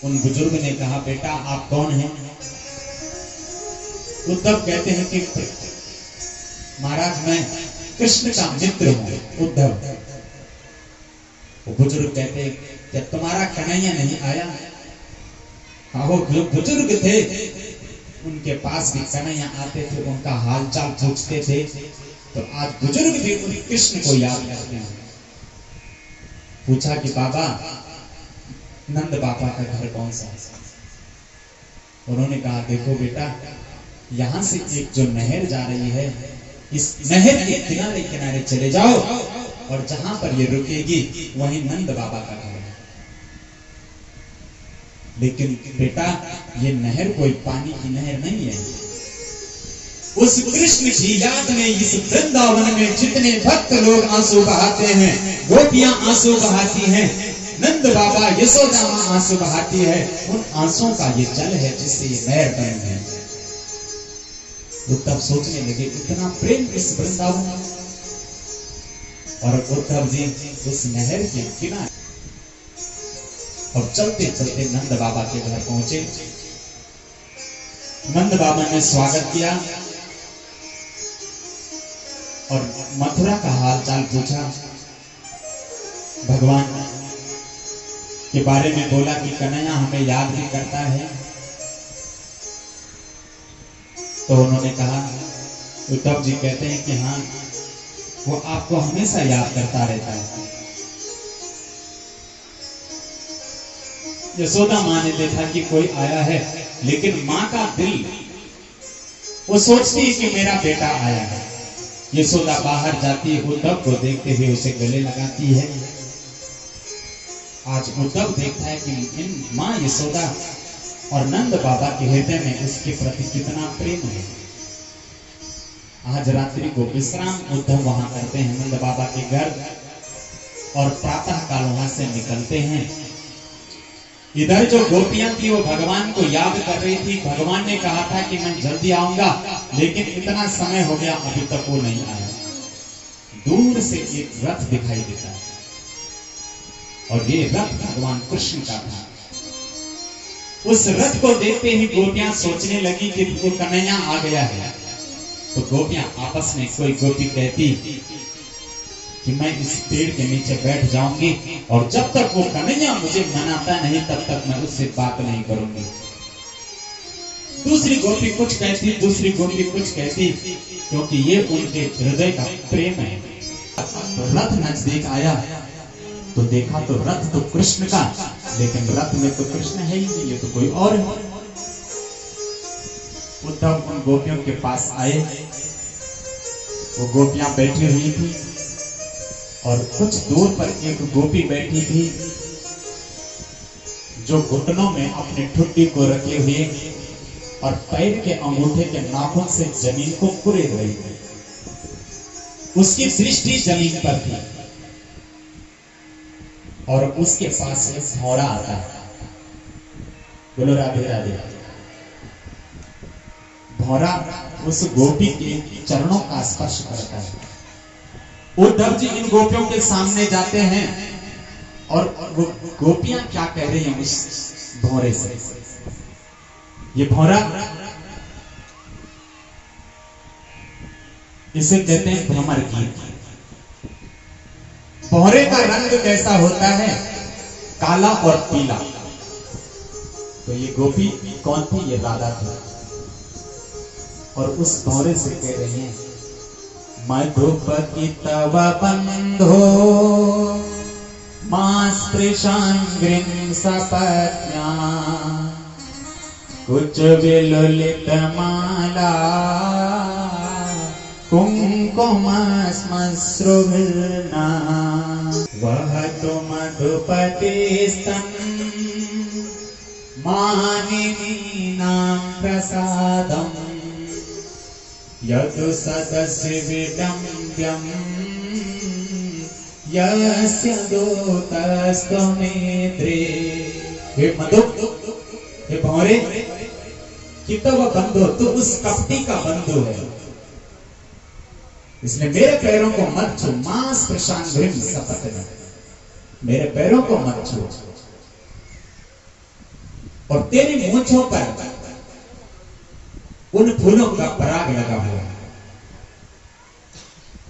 उन बुजुर्ग ने कहा, बेटा आप कौन हैं? उद्धव कहते हैं कि महाराज मैं कृष्ण का मित्र हूं, उद्धव। वो बुजुर्ग कहते जब तुम्हारा कन्हैया नहीं आया? हाँ, वो जो बुजुर्ग थे उनके पास भी कन्हैया आते थे, उनका हालचाल पूछते थे, तो आज बुजुर्ग भी उन कृष्ण को याद करते हैं। पूछा कि बाबा नंद बाबा का घर कौन सा है? उन्होंने कहा, देखो बेटा यहां से एक जो नहर जा रही है, इस नहर के किनारे किनारे चले जाओ और जहां पर ये रुकेगी वहीं नंद बाबा का घर है। लेकिन बेटा ये नहर कोई पानी की नहर नहीं है। उस कृष्ण की याद में इस वृंदावन में जितने भक्त लोग आंसू बहाते हैं, गोपियां आंसू बहाती हैं, नंद बाबा यशोदा मां आंसू बहाती है, उन आंसुओं का ये जल है जिससे ये नहर बनी है। उद्धव सोचने लगे इतना प्रेम इस वृंदावन में, और उद्धव जी उस नहर के किनारे और चलते चलते नंद बाबा के घर पहुंचे। नंद बाबा ने स्वागत किया और मथुरा का हालचाल पूछा, भगवान के बारे में बोला कि कन्हैया हमें याद भी करता है। तो उन्होंने कहा, उद्धव जी कहते हैं कि हाँ वो आपको हमेशा याद करता रहता है। यशोदा मां ने देखा कि कोई आया है, लेकिन मां का दिल वो सोचती है कि मेरा बेटा आया है। यशोदा बाहर जाती है, उद्धव को देखते हुए उसे गले लगाती है। आज उद्धव देखता है कि इन मां यशोदा और नंद बाबा के हृदय में उसके प्रति कितना प्रेम है। आज रात्रि को विश्राम उद्धव वहां करते हैं नंद बाबा के घर, और प्रातः काल वहां से निकलते हैं। इधर जो गोपियां थी वो भगवान को याद कर रही थी। भगवान ने कहा था कि मैं जल्दी आऊंगा, लेकिन इतना समय हो गया अभी तक वो नहीं आया। दूर से एक रथ दिखाई देता है और ये रथ भगवान कृष्ण का था। उस रथ को देखते ही गोपियां सोचने लगी कि वो कन्हैया आ गया है। तो गोपियां आपस में, कोई गोपी कहती कि मैं इस पेड़ के नीचे बैठ जाऊंगी और जब तक वो कन्हैया मुझे मनाता नहीं तब तक मैं उससे बात नहीं करूंगी। दूसरी गोपी कुछ कहती, दूसरी गोपी कुछ कहती, क्योंकि ये उनके हृदय का प्रेम है। रथ नजदीक आया तो देखा तो रथ तो कृष्ण का, लेकिन रथ में तो कृष्ण है ही नहीं, ये तो कोई और है। उद्धव उन गोपियों के पास आए, वो गोपियां बैठी हुई थी और कुछ दूर पर एक गोपी बैठी थी जो घुटनों में अपनी ठुड्डी को रखे हुए और पैर के अंगूठे के नाखून से जमीन को कुरेद रही थी। उसकी दृष्टि जमीन पर थी और उसके पास एक घोड़ा आता है। बोलो राधे राधे। घोड़ा उस गोपी के चरणों का स्पर्श करता है। उद्धव जी इन गोपियों के सामने जाते हैं और वो गोपियां क्या कह रही हैं उस भौरे से। ये भौरा, इसे कहते हैं भ्रमर की। भौरे का रंग कैसा होता है? काला और पीला। तो ये गोपी कौन थी? ये राधा थी। और उस भौरे से कह रही हैं, मधुपति तव बंधो मास्पृशांग्रिं सपत्न्या कुच विलुलित माला कुंकुम श्मश्रुभिर्ना वहतु मधुपतिस्तं मानिनीनां प्रसादम् यदु सदस्य विडम्ब्यम् यस्य दूतस्त्वमेत्रे। हे मधु, हे भौरे, कि तो वह बंधु, तू उस कपटी का बंधु है, इसलिए मेरे पैरों को मत छू। मांस प्रशांग्रिम सपत्न्या, मेरे पैरों को मत छू। और तेरी मूंछों पर उन फूलों का पराग लगा हुआ है।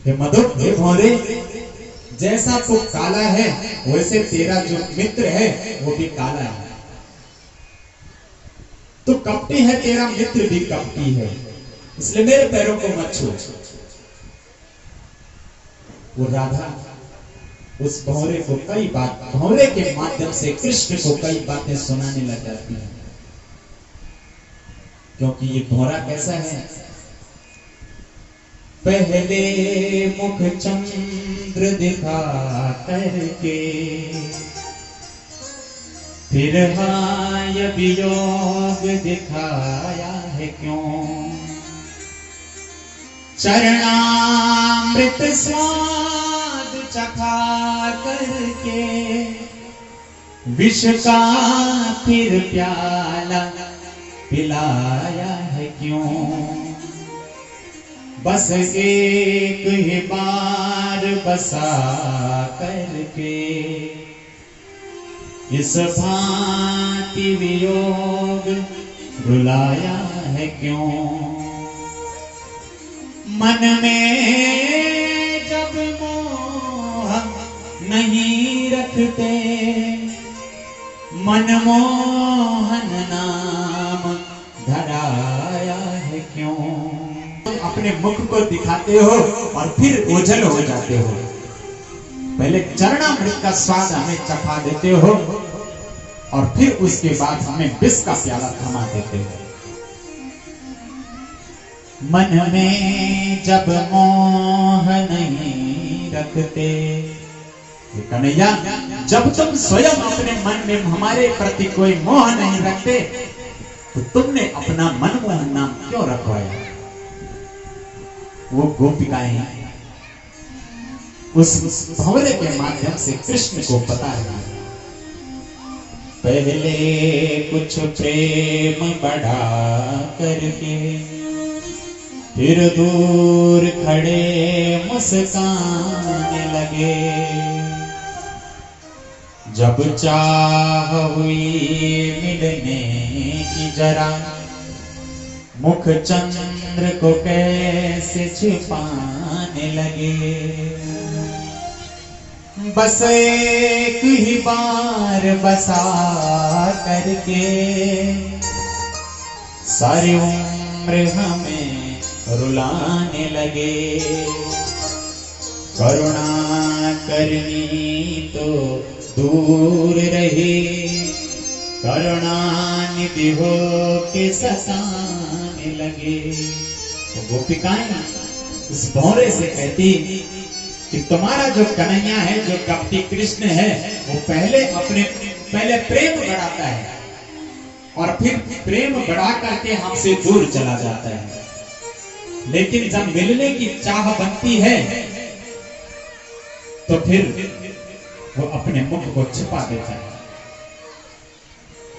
हे मधुर, हे भौरे, जैसा तू काला है वैसे तेरा जो मित्र है वो भी काला है। तू कपटी है, तेरा मित्र भी कपटी है, इसलिए मेरे पैरों को मत छू। वो राधा उस भौरे को कई बात, भौरे के माध्यम से कृष्ण को कई बातें सुनाने लग जाती है। क्योंकि ये भौरा कैसा है, पहले मुख चंद्र दिखा करके फिर हाय वियोग दिखाया है क्यों। चरणामृत स्वाद चखा करके विष का फिर प्याला पिलाया है क्यों। बस एक ही बार बसा करके इस भांति वियोग रुलाया है क्यों। मन में जब मोह नहीं रखते मनमोहन नाम धराया है क्यों। अपने मुख को दिखाते हो और फिर ओझल हो जाते हो। पहले चरणामृत का स्वाद हमें चखा देते हो और फिर उसके बाद हमें विष का प्याला थमा देते हो। मन में जब मोह नहीं रखते, कन्हैया जब तुम स्वयं अपने मन में हमारे प्रति कोई मोह नहीं रखते तो तुमने अपना मनमोहन नाम क्यों रखवाया। वो गोपिकाएं उस भंवरे के माध्यम से कृष्ण को बता रही है। पहले कुछ प्रेम बढ़ा करके फिर दूर खड़े मुस्काने लगे। जब चाह हुई मिलने की जरा मुख चंद्र को कैसे छिपाने लगे। बस एक ही बार बसा करके सारी उम्र हमें रुलाने लगे। करुणा करनी तो दूर रहे, करुणानिधि हो के सताने लगे। तो गोपिकाएं इस भौरे से कहती कि तुम्हारा जो कन्हैया है, जो कपटी कृष्ण है, वो पहले प्रेम बढ़ाता है और फिर प्रेम बढ़ा करके हमसे दूर चला जाता है। लेकिन जब मिलने की चाह बनती है तो फिर वो अपने मुख को छिपा देता है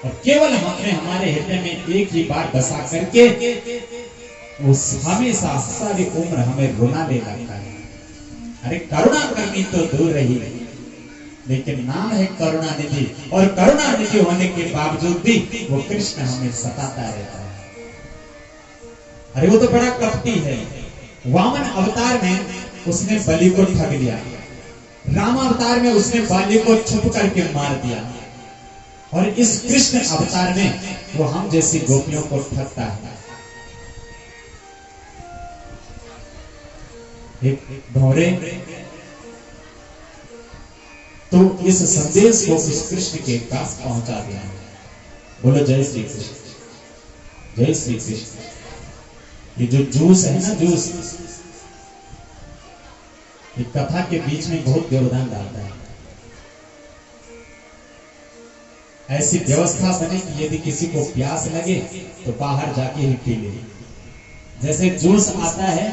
और केवल हमने हमारे हृदय में एक ही बार बसा करके वो हमेशा सारी उम्र हमें रुलाने लगता है। अरे करुणा करनी तो दूर रही, लेकिन नाम है करुणानिधि और करुणानिधि होने के बावजूद भी वो कृष्ण हमें सताता रहता है। अरे वो तो बड़ा कपटी है। वामन अवतार में उसने बलि को ठग लिया, राम अवतार में उसने बाली को छुप करके मार दिया और इस कृष्ण अवतार में वो हम जैसी गोपियों को ठगता है। एक भौरे तो इस संदेश को इस कृष्ण के पास पहुंचा दिया। बोलो जय श्री कृष्ण, जय श्री कृष्ण। ये जो जूस है ना, जूस ये कथा के बीच में बहुत व्यवधान डालता है। ऐसी व्यवस्था बने कि यदि किसी को प्यास लगे तो बाहर जाके ही पी ले। जैसे जूस आता है